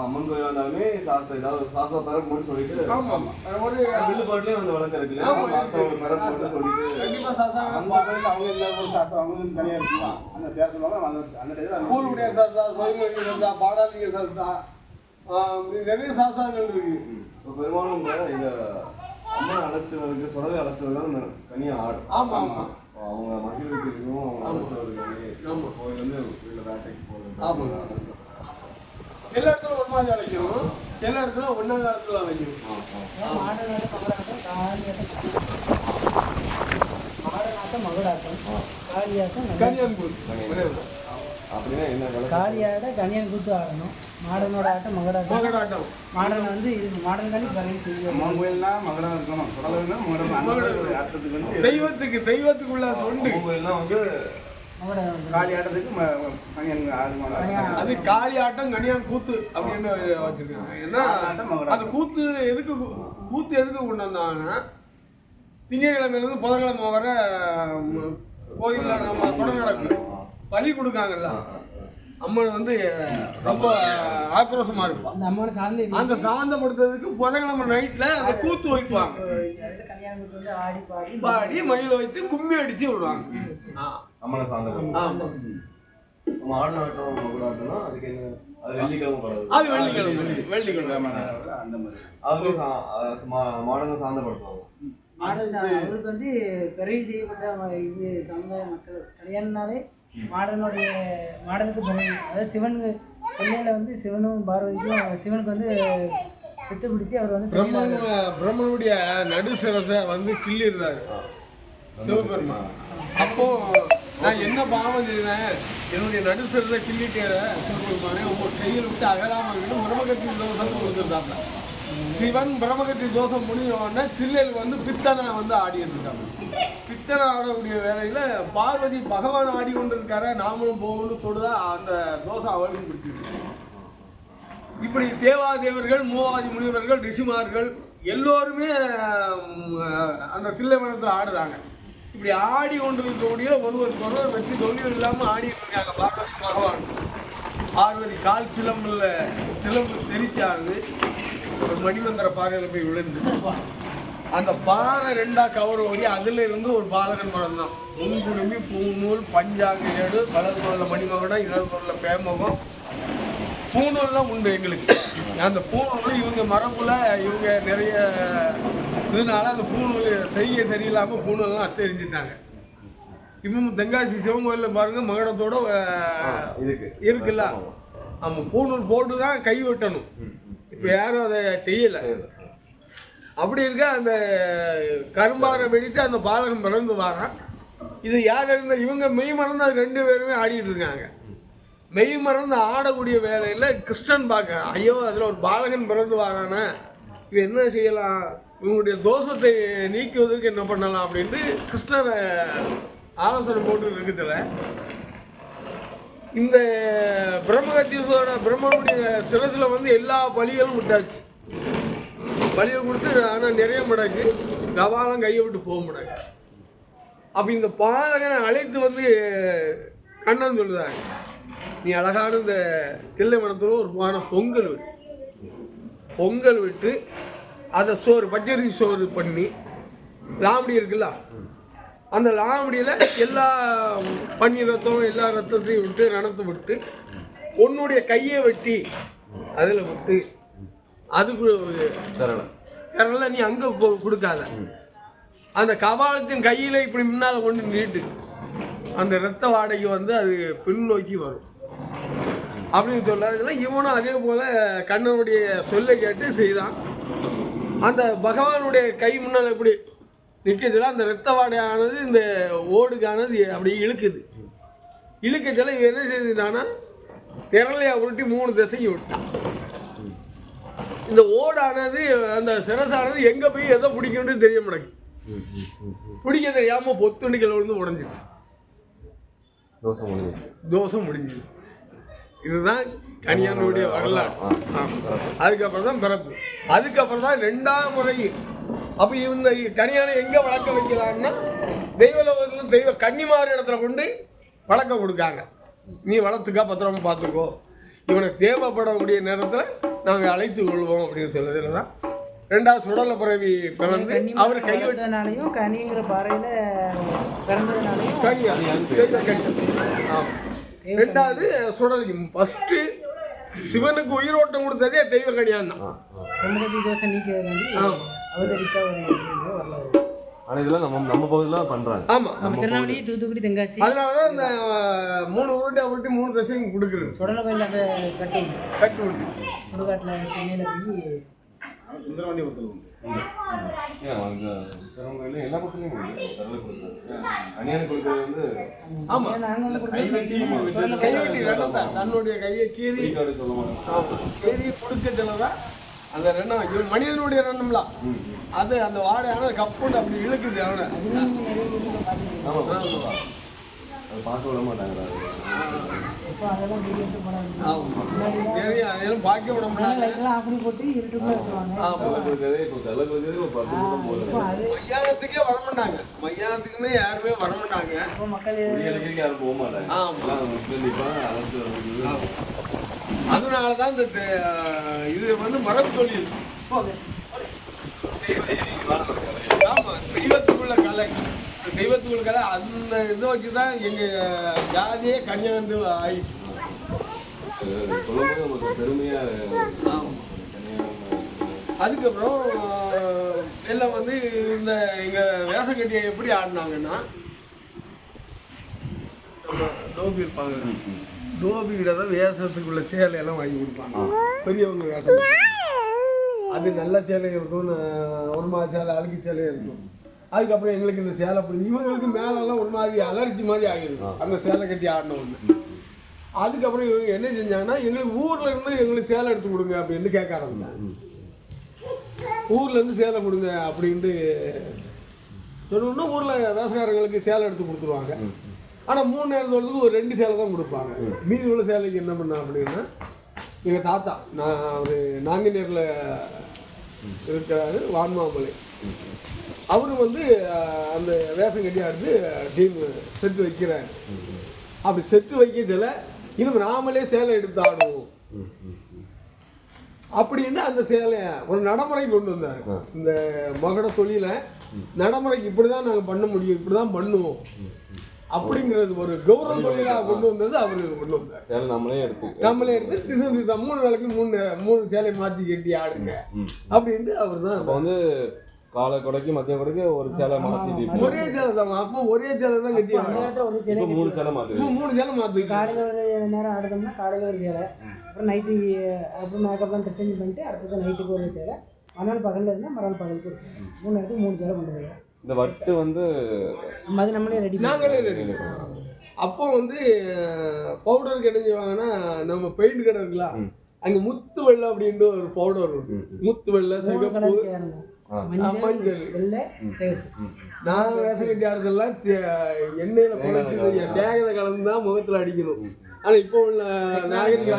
அம்மன் கோயில் வந்தாலுமே சாஸ்திரம் ஏதாவது சாஸ்திர பெறப்பு மட்டும் சொல்லிட்டு ஒரு வில்லு பாட்டுலேயும் அந்த வழக்கம் இருக்குல்ல சாஸ்திரம் பெறப்பு மட்டும் சொல்லிட்டு அவங்க எல்லாரும் சாஸ்திரம் அவங்களுக்கு தனியாக இருக்குமா அந்த பேர் சொல்லுவாங்க அந்த டைத்தில் கூழுடைய சாஸ்தா சுயமொழி சாஸ்தா பாடாளிக சாஸ்தா நிறைய சாஸ்திரங்கள் இருக்கு. பெரும்பாலும் இந்த அம்மன் அலசுவதற்கு சுரவை அலசுவதற்கு தனியாக ஆடும். ஆமாம் ஆமாம் அவங்க மகிழ்ச்சிக்கும் அவங்க அலசுவதற்கு கோயில் வந்து வீட்டில் வேட்டைக்கு போகிறது. ஆமாம் எல்லா இடத்துல ஒரு மாதிரி அழைக்கணும், எல்லா இடத்துல ஒன்றா இடத்துல அழைக்கணும். காளியாட கனியன் கூத்து ஆடணும், மாடனோட ஆட்டம் மகடாட்டம். மகடாட்டம் மாடன் வந்து இது மாடன் தானே பறையும் செய்யும். கோயில்னா மகடம் இருக்கணும், சுடலைன்னா தெய்வத்துக்குள்ள தொண்டு. கோயில்லாம் வந்து காளி ஆட்டத்துக்கு அது காளி ஆட்டம் கனியான் கூத்து அப்படின்னு வச்சிருக்காங்க. ஏன்னா அது கூத்து எதுக்கு கொண்டு வந்தாங்கன்னா திங்கட்கிழமையிலேருந்து புதன்கிழமை வர கோயிலில் நம்ம தொடர் நடக்கும் பலி கொடுக்காங்கல்ல, அம்மன் வந்து ரொம்ப ஆக்ரோஷமா இருக்கும். அந்த சாந்தப்படுத்துறதுக்கு புதன்கிழமை நைட்ல அந்த கூத்து வைப்பாங்க, பாடி மயில வைத்து கும்மி அடிச்சு விடுவாங்க. அம்மனை சாந்தம் ஆடனாட்டம் மகுடாட்டம்னா அதுக்கு என்ன, அது வெள்ளிக்கிழமை பரவாது. அது வெள்ளிக்கிழமை அந்த மாதிரி அதுலேயும் மாடனை சாந்தப்படுத்துவாங்க. அவருக்கு வந்து பிறகு செய்யப்பட்ட இது சமுதாய மக்கள் கல்யாணம்னாலே மாடனுக்கு பிறகு, அதாவது சிவனுக்கு பிள்ளையில வந்து சிவனும் பார்வதிக்கும் சிவனுக்கு வந்து பித்து பிடிச்சி அவர் வந்து பிரம்மனுடைய நடுசிரசை வந்து கிள்ளிடுறாரு சிவபெருமான். அப்போ நான் என்ன பாவம் செய்வேன், என்னுடைய நடுசிரசை கிள்ளிட்டேற சிவபெருமானே உங்க கையில் விட்டு அகலாமல் பிரம்மகத்தி தோஷம் கொடுத்துருந்தாங்க. சிவன் பிரம்மகத்தி தோஷம் முடிஞ்சோடனே தில்லையில் வந்து பித்தனை வந்து ஆடிட்டு இருக்காங்க. பித்தனை ஆடக்கூடிய வேலையில பார்வதி பகவான் ஆடி கொண்டு இருக்கார, நாமளும் போகணும்னு தொடுதா அந்த தோஷம் அவளுக்கும் பிடிச்சிருக்கு. இப்படி தேவாதேவர்கள் மூவாதி முனிவர்கள் ரிஷிமார்கள் எல்லோருமே அந்த தில்லை மனத்தில் ஆடுறாங்க. இப்படி ஆடி கொண்டு இருக்கக்கூடிய ஒருவர் வெற்றி தொழில் இல்லாமல் ஆடிட்டு இருக்காங்க. பார்வதி பகவான் பார்வதி கால் சிலம்பு தெரிச்சாங்க, ஒரு மணிமந்திர பாறையில் போய் விழுந்து அந்த பாறை ரெண்டா கவர் ஓடி அதுல இருந்து ஒரு பாலகன் படம் தான். முன்குடுமி பூநூல் பஞ்சாங்க ஏடு வலது பொருளில் மணிமகடம் இடது பொருளில் பேமகம் பூநூல்லாம் உண்டு எங்களுக்கு. அந்த பூநூல் இவங்க மரபுல இவங்க நிறைய இதனால அந்த பூநூல் செய்ய சரியில்லாமல் பூநூல்லாம் அத்தெரிஞ்சிட்டாங்க. இப்போ தென்காசி சிவன் கோயிலில் பாருங்க மகடத்தோட இருக்குல்ல, நம்ம பூநூல் போட்டு தான் கை வெட்டணும். இப்போ யாரும் அதை செய்யலை. அப்படி இருக்க அந்த கரும்பாறை வெடித்து அந்த பாலகம் பிறந்து வாரான். இது யார் இருந்த இவங்க மெய் மறந்து அது 2 பேருமே ஆடிட்டு இருக்காங்க. மெய் மறந்து ஆடக்கூடிய வேலையில் கிருஷ்ணன் பார்க்க, ஐயோ அதில் ஒரு பாலகன் பிறந்து வாரானே, இது என்ன செய்யலாம், இவங்களுடைய தோஷத்தை நீக்குவதற்கு என்ன பண்ணலாம் அப்படின்ட்டு கிருஷ்ணரை ஆலோசனை போட்டு இருக்குதுல. இந்த பிரம்மனுடைய சிரசில் வந்து எல்லா பலிகளும் விட்டாச்சு. பலியை கொடுத்து ஆனால் நிறைய மடங்கு கவாலம் கையை விட்டு போக முடியாது. அப்போ இந்த பாலகனை அழைத்து வந்து கண்ணன் சொல்லுதாங்க, நீ அழகான இந்த தில்லை மனத்தில் ஒரு பானை பொங்கல் விட்டு அதை பச்சரிசி சோறு பண்ணி லாம்படி இருக்குல்ல, அந்த லாம்படியில் எல்லா பன்னீர் ரத்தம் எல்லா ரத்தத்தையும் விட்டு நடத்து விட்டு உன்னுடைய கையை வெட்டி அதில் விட்டு அதுக்கு தரல, நீ அங்கே கொடுக்காத, அந்த கபாலத்தின் கையில் இப்படி முன்னால் கொண்டு நீட்டு அந்த இரத்த வாடகை வந்து அது பின்னோக்கி வரும் அப்படின்னு சொல்லாதுல. இவனும் அதே போல் கண்ணனுடைய சொல்லை கேட்டு செய்தான். அந்த பகவானுடைய கை முன்னால் எப்படி நிற்கிறதுல அந்த இரத்த வாடையானது இந்த ஓடுக்கானது அப்படி இழுக்கச்சல இவன் என்ன செய்துட்டான்னா திரளையா உருட்டி 3 திசைக்கு விட்டான். இந்த ஓடானது அந்த சிரசானது எங்கே போய் எதை பிடிக்கணும்னு தெரிய மாட்டேங்குது. பிடிக்க தெரியாமல் பொத்துண்டிகள் விழுந்து உடஞ்சிது, தோசை முடிஞ்சுது. இதுதான் கணியானுடைய வரலாறு. அதுக்கப்புறம் தான் பிறப்பு. அதுக்கப்புறம் தான் 2ஆம் முறை. அப்போ இந்த கணியானை எங்கே வளர்க்க வைக்கலாம்னா தெய்வலோகத்தில் தெய்வ கன்னிமார் இடத்துல கொண்டு வளர்க்க கொடுக்காங்க. நீ வளர்த்துக்கா, பத்திரமா பார்த்துக்கோ, இவனுக்கு தேவைப்படக்கூடிய நேரத்தில் நாங்கள் அழைத்து கொள்வோம் அப்படின்னு சொல்லுறதுல தான் 2வது சுடலை பிறவி பிறந்து அவர் கைவிட்டதுனாலையும் கனிங்கிற பாறையில் பிறந்ததுனாலையும் ஆமாம். 2வது சுடலைக்கு. ஃபஸ்ட்டு சிவனுக்கு உயிரோட்டம் கொடுத்ததே தெய்வ கணியான் தான். தோசை நீக்க அவதரித்த வரலாறு. ஆனால் இதெல்லாம் நம்ம பகுதியில் பண்ணுறாங்க. ஆமாம், நம்ம திருநெல்வேலி, தூத்துக்குடி, தென்காசி. அதனால தான் இந்த 3 உருட்டை 3 தசையும் கொடுக்குறது. சுடலை கோயில் அந்த கட்டு விட்டு சுடுகாட்டில் தென்னையில் போய் சுந்தரவண்டி ஒருத்தர் எல்லா பக்கத்துலையும் கணியான் கொடுக்குறது வந்து ஆமாம் கைவெட்டி வேலை தான். தன்னுடைய கையை கீறி சொல்ல மாட்டோம். கீறி கொடுக்க சொல்லதான் அந்த ரெண்டும் மனிதனுடைய ரெண்டம்லாம் அது அந்த வாடையான கப்புன்னு அப்படி இழுக்குது அவனை. அது பார்க்க விட மாட்டாங்க. தெரியும், அதெல்லாம் பார்க்க விட மாட்டாங்க. மையானத்துக்கே வரமாட்டாங்க. மையானத்துக்குமே யாருமே வரமாட்டாங்க. யாரும் போக மாட்டாங்க. அதனாலதான் இந்த இது வந்து மரபு தொழில். ஆமா, தெய்வத்துக்குள்ள கலை. தெய்வத்துக்குள்ள கலை அந்த இதை வச்சுதான் எங்க ஜாதியே கன்னியாந்து ஆயிடுச்சு. பெருமையா. அதுக்கப்புறம் எல்லாம் வந்து இந்த எங்க வேஷக்கட்டியை எப்படி ஆடினாங்கன்னா டோபி இருப்பாங்க. டோபிகிட்ட தான் வேஷத்துக்குள்ள சேலையெல்லாம் வாங்கி கொடுப்பாங்க. பெரியவங்க வேஷம் அது நல்ல சேலை இருக்கும், 1 மாத சேலை அழுக்கு சேலையாக இருக்கும். அதுக்கப்புறம் எங்களுக்கு இந்த சேலை பிடிக்கும். இவங்களுக்கு மேலெல்லாம் ஒரு மாதிரி அலர்ஜி மாதிரி ஆகிருக்கும் அந்த சேலை கட்டி ஆடின ஒன்று. அதுக்கப்புறம் இவங்க என்ன செஞ்சாங்கன்னா எங்களுக்கு ஊரில் இருந்து எங்களுக்கு சேலை எடுத்து கொடுங்க அப்படின்னு கேட்க ஆரம்பிச்சாங்க. ஊர்லேருந்து சேலை கொடுங்க அப்படின்ட்டு சொன்னோன்னா ஊரில் வேஷக்காரங்களுக்கு சேலை எடுத்து கொடுத்துருவாங்க. ஆனால் 3 நேரம் சொல்றதுக்கு ஒரு 2 சேலை தான் கொடுப்பாங்க. மீதி உள்ள சேலைக்கு என்ன பண்ணா அப்படின்னா எங்கள் தாத்தா ஒரு நாங்குநேரில் இருக்கிறாரு, வான்மாமலை. அவரு வந்து அந்த வேஷம் கட்டி ஆடுத்து டீம் செட்டு வைக்கிறாரு. அப்படி செட்டு வைக்கிறதுல இன்னும் நாமளே சேலை எடுத்து ஆடுவோம் அப்படின்னு அந்த சேலையை ஒரு நடைமுறை கொண்டு வந்தார். இந்த மகட தொழில நடைமுறைக்கு இப்படிதான் நாங்கள் பண்ண முடியும், இப்படிதான் பண்ணுவோம் அப்படிங்கிறது ஒரு கௌரவ தொழிலாக கொண்டு வந்தது அவரு கொண்டு வந்தார். நம்மளே எடுத்து 3 நாளைக்கு 3 சேலை மாற்றி கட்டி ஆடுங்க அப்படின்ட்டு அவர் தான். அப்போ வந்து காலை கொடைக்கு மத்திய கொடைக்கு ஒரு சேலை மாற்றி ஒரே சேலை தான். அப்போ ஒரே சேலை தான் கட்டி 3 சேலை மாற்றி காலையில் ஒரு நேரம் ஆடுதோம்னா காலையில் ஒரு சேலை, அப்புறம் நைட்டு அப்புறம் மேக்கப்லாம் ட்ரெஸ் சேஞ்ச் பண்ணிட்டு அடுத்தது நைட்டுக்கு ஒரு சேலை, மறுநாள் பகலில் இருந்தால் மறுநாள் பகலுக்கு ஒரு சேலை, 3 நேரத்துக்கு 3 சேலை கொண்டு வருவோம். இந்த வட்டு வந்து அது நம்மளே ரெடி, நாங்களே ரெடி. அப்போ வந்து பவுடருக்கு என்ன செய்வாங்கன்னா நம்ம பெயிண்ட் கடை இருக்கலாம், அங்கே முத்து வெள்ளை அப்படின்ட்டு ஒரு பவுடர் இருக்கு. முத்து வெள்ளை, சிகப்பு, மஞ்சள், வெள்ளை, சிகப்பு. நான் வேஷம் கட்டி ஆடுறதெல்லாம் எண்ணெயில் குழச்சி தேகதை கலந்து தான் முகத்தில் அடிக்கணும். ஆனால் இப்போ உள்ள நாகரிக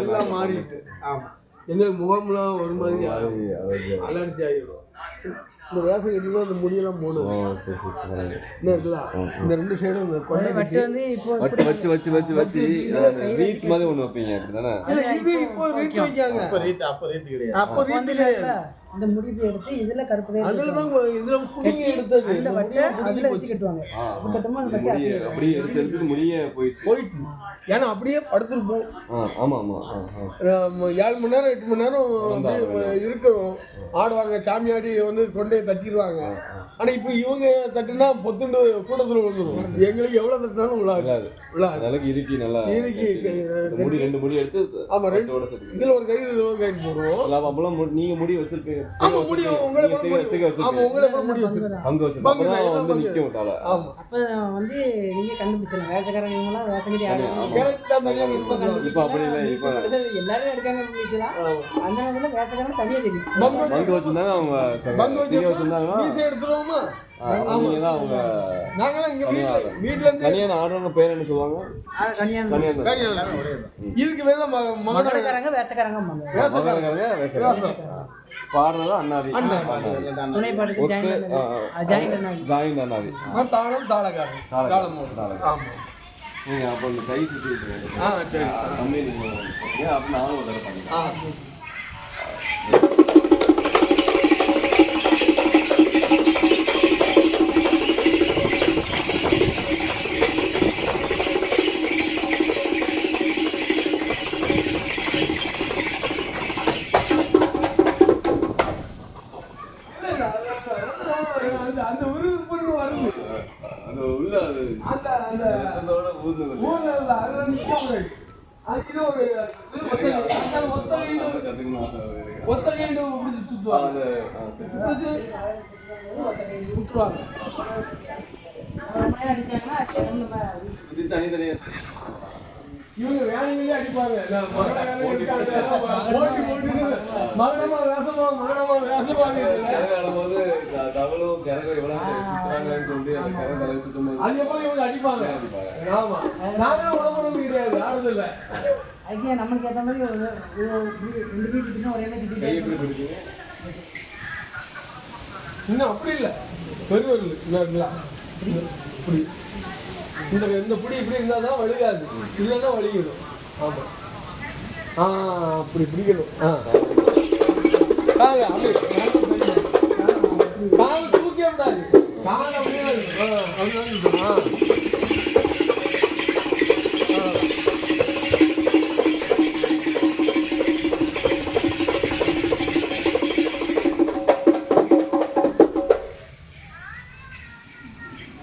எல்லாம் மாறிடுச்சு. ஆமாம், எங்களுக்கு முகம்லாம் ஒரு மாதிரி அலர்ஜி ஆகிடும். இந்த வேஷம் கட்டினா அந்த முடியெல்லாம் போடும். என்ன இருக்குல்ல, இந்த 2 சைடும் இந்த கொண்டை கட்டி வந்து இப்போ வச்சு ரீத் மாதிரி ஒன்று வைப்பீங்க அப்படிதானே? இது இப்போ ரீத் வைக்காங்க. அப்போ ரீத் கிடையாது. இந்த முடிப்பு எடுத்து இதுல கருப்பு அதுல தான் இதுல புடிங்க எடுத்தது. அந்த வட்டை அதுல வச்சு கட்டுவாங்க. அது கட்டமா அந்த வட்டை அப்படியே எடுத்து முடிய போயிட்டு ஏன்னா அப்படியே படுத்துருப்போம். ஆமா ஆமா 7 மணி நேரம் 8 மணி நேரம் இருக்கணும். ஆடுவாங்க, சாமியாடி வந்து கொண்டே தட்டிடுவாங்க. ஆனா இப்போ இவங்க தட்டுனா பொத்துண்டு கூட்டத்தில் விழுந்துரும். எங்களுக்கு எவ்வளவு தட்டினாலும் விழாது. இறுக்கி நல்லா இறுக்கி 2 முடி எடுத்து. ஆமா, 2 இதுல ஒரு கை போடுவோம். அப்பெல்லாம் நீங்க முடி வச்சிருப்பீங்க. ஆமா, முடி உங்களை முடி வச்சிருக்காங்க. அப்ப வந்து நீங்க கண்டுபிடிச்சலாம் வேஷக்காரங்க வேஷம் கட்டி ஆடுவாங்க. இப்ப அப்படி இல்லை, இப்ப எல்லாரும் எடுக்காங்க. அந்த நேரத்துல வேஷக்காரங்க தனியா தெரியும். பங்கு வச்சிருந்தாங்க, அவங்க பங்கு வச்சிருந்தாங்க. எடுத்துருவோமா நீங்க தான் அவங்க நாங்களாம் இங்க வீட்டுல இருந்து கனியான் ஆடுறவங்க பேர் என்ன சொல்லுவாங்க? கன்னியான் கனியான். இதுக்கு வேற மகடக்காரங்க வேசக்காரங்க பாடுறது அண்ணாதி. துணை பாட்டுக்கு ஜாயின் அண்ணாதி. ஜாயின் அண்ணாதி. தாளம் தாளக்காரன். ஆமா. நீங்க அப்போ இந்த கை சுத்தி சரி. கம்மி நீங்க அப்ப நானும் ஒரு தடவை பண்ணேன். அந்த உருவம் வருது. அது உள்ள அது அந்த அதோட ஊர்ந்து ஊர்ல இல்ல அது நிக்காம இது ஒரு கத்துக்கணும் ஆசை இருக்கு. ஒத்தகைண்டு இப்படி சுத்துவாங்க. விட்டுருவாங்க. அடிச்சாங்கன்னா இது தனித்தனியா இவங்க வேலையிலே அடிப்பாங்க. மகனமா வேசமா போது தவளும் கிழங்கு எவ்வளவு சுத்துறாங்கன்னு சொல்லி அந்த கிழங்கு சுத்தும் அது எப்படி இவங்க அடிப்பாங்க. ஆமா நாங்களும் உடம்பு கிடையாது ஆடுறது இல்லை. ஐயா நம்மளுக்கு ஏற்ற மாதிரி ரெண்டு வீட்டுக்கு ஒரே மாதிரி இன்னும் அப்படி இல்லை பெருவர்கள் இப்படி இந்த புடி இப்படி இருந்தால் தான் வலிக்காது, இல்லைன்னா வலிக்கணும். ஆமாம் அப்படி பிடிக்கணும். காலை அப்படி காலை தூக்கி விடாது, காலை அப்படியே அப்படிதான்.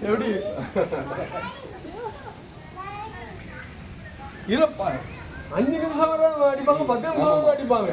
எப்படி இல்லப்பா 5 நிமிஷம் அடிப்பாங்க, 10 நிமிஷம் அடிப்பாங்க.